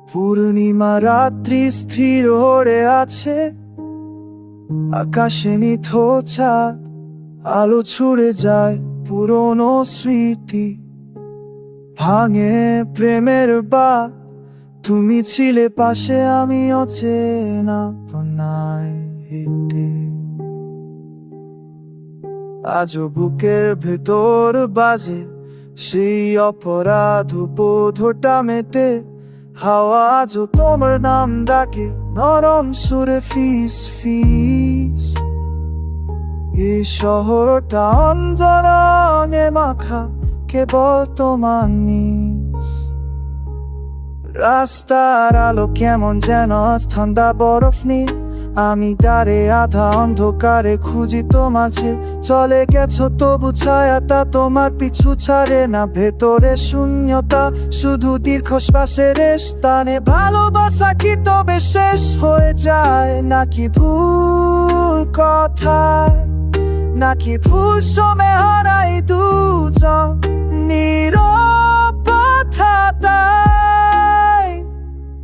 পূর্ণিমা রাত্রি স্থির হয়ে আছে, আকাশে নিথো চাঁদ, আলো ছুড়ে যায় পুরনো স্মৃতি। ভাঙে প্রেমের বাঁধ, তুমি ছিলে পাশে, আমি অচেনা পানায় হেঁটে। আজও বুকের ভেতর বাজে সেই অপরাধ বোধটা মেতে। হাওয়া আজও তোমার নাম ডাকে নরম সুরে, ফিস ফিস। এই শহরটা অঞ্জনে মাখা, কেবল তোমার নিস। রাস্তার আলো কেমন যেন আজ ঠান্ডা বরফ নীল। আমি দাঁড়ে আধা অন্ধকারে খুঁজি তোমার ঝিল। চলে গেছো তবু ছায়াটা তোমার পিছু ছাড়ে না। ভেতরে শূন্যতা, শুধু দীর্ঘশ্বাসের স্থানে। ভালোবাসা কি তবে শেষ হয়ে যায়, নাকি ভুল কথায়, নাকি ভুল সময় হারাই দুজন নীরবতায়?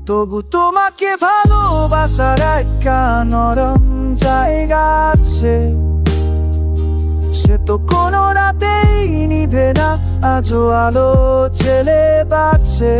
তবু তোমাকে ভালোবাসার একটা নরম জায়গা আছে, সে তো কোনো রাতেই নিভে না, আজও আলো ছেলে বাঁচছে।